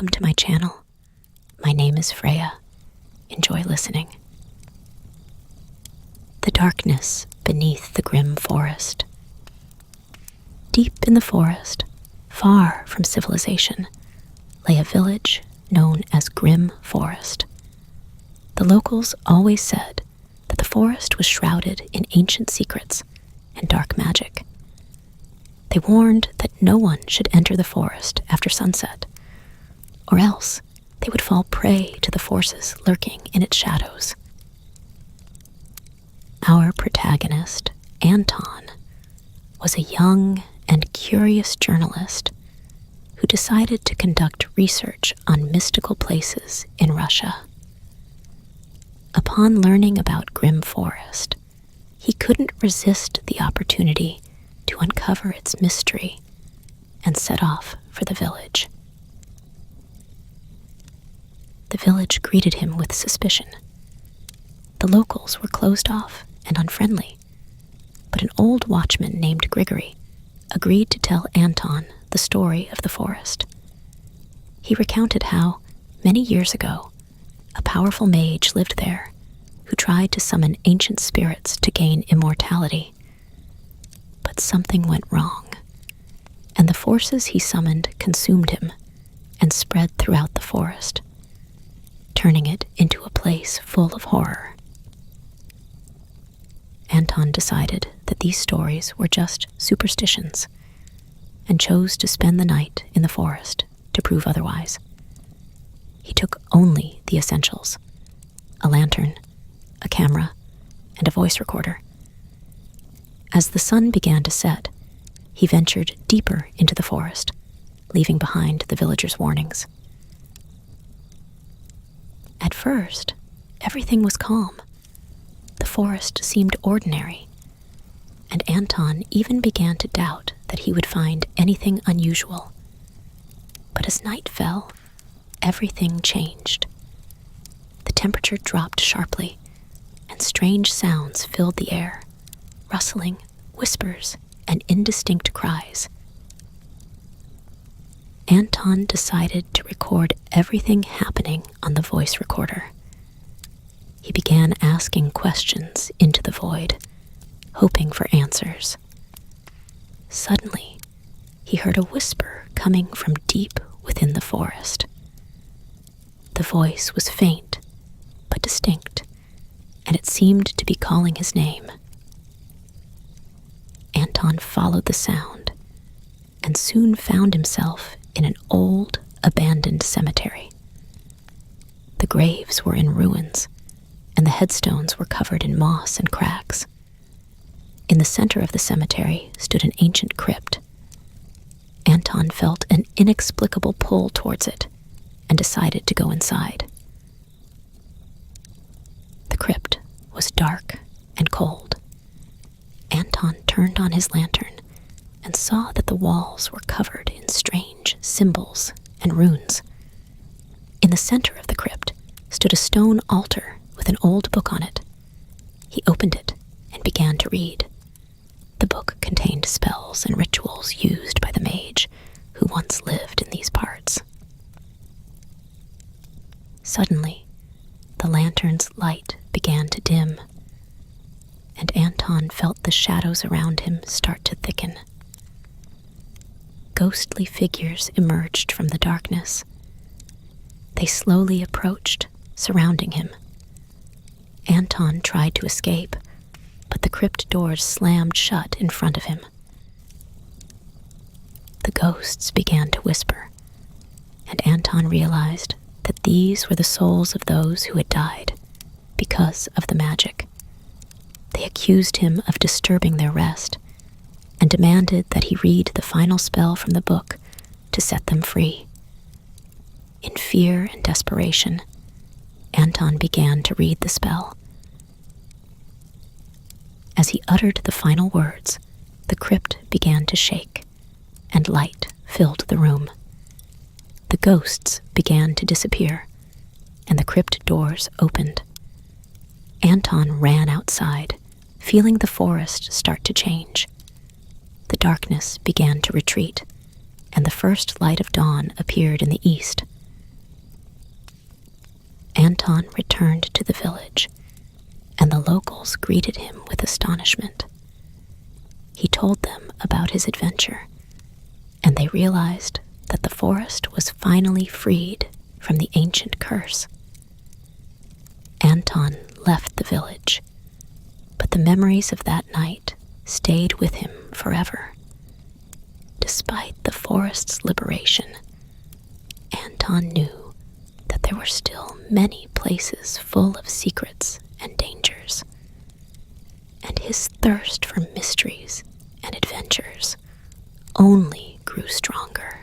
Welcome to my channel. My name is Freya. Enjoy listening. The darkness beneath the grim forest. Deep in the forest, far from civilization, lay a village known as Grim Forest. The locals always said that the forest was shrouded in ancient secrets and dark magic. They warned that no one should enter the forest after sunset, or else they would fall prey to the forces lurking in its shadows. Our protagonist, Anton, was a young and curious journalist who decided to conduct research on mystical places in Russia. Upon learning about Grim Forest, he couldn't resist the opportunity to uncover its mystery and set off for the village. The village greeted him with suspicion. The locals were closed off and unfriendly, but an old watchman named Grigory agreed to tell Anton the story of the forest. He recounted how, many years ago, a powerful mage lived there who tried to summon ancient spirits to gain immortality. But something went wrong, and the forces he summoned consumed him and spread throughout the forest, turning it into a place full of horror. Anton decided that these stories were just superstitions and chose to spend the night in the forest to prove otherwise. He took only the essentials: a lantern, a camera, and a voice recorder. As the sun began to set, he ventured deeper into the forest, leaving behind the villagers' warnings. At first, everything was calm. The forest seemed ordinary, and Anton even began to doubt that he would find anything unusual. But as night fell, everything changed. The temperature dropped sharply, and strange sounds filled the air: rustling, whispers, and indistinct cries. Anton decided to record everything happening on the voice recorder. He began asking questions into the void, hoping for answers. Suddenly, he heard a whisper coming from deep within the forest. The voice was faint, but distinct, and it seemed to be calling his name. Anton followed the sound and soon found himself in an old, abandoned cemetery. The graves were in ruins, and the headstones were covered in moss and cracks. In the center of the cemetery stood an ancient crypt. Anton felt an inexplicable pull towards it and decided to go inside. The crypt was dark and cold. Anton turned on his lantern and saw that the walls were covered in strange symbols and runes. In the center of the crypt stood a stone altar with an old book on it. He opened it and began to read. The book contained spells and rituals used by the mage who once lived in these parts. Suddenly, the lantern's light began to dim, and Anton felt the shadows around him start to thicken. Ghostly figures emerged from the darkness. They slowly approached, surrounding him. Anton tried to escape, but the crypt doors slammed shut in front of him. The ghosts began to whisper, and Anton realized that these were the souls of those who had died because of the magic. They accused him of disturbing their rest and demanded that he read the final spell from the book to set them free. In fear and desperation, Anton began to read the spell. As he uttered the final words, the crypt began to shake, and light filled the room. The ghosts began to disappear, and the crypt doors opened. Anton ran outside, feeling the forest start to change. The darkness began to retreat, and the first light of dawn appeared in the east. Anton returned to the village, and the locals greeted him with astonishment. He told them about his adventure, and they realized that the forest was finally freed from the ancient curse. Anton left the village, but the memories of that night stayed with him forever. Despite the forest's liberation, Anton knew that there were still many places full of secrets and dangers, and his thirst for mysteries and adventures only grew stronger.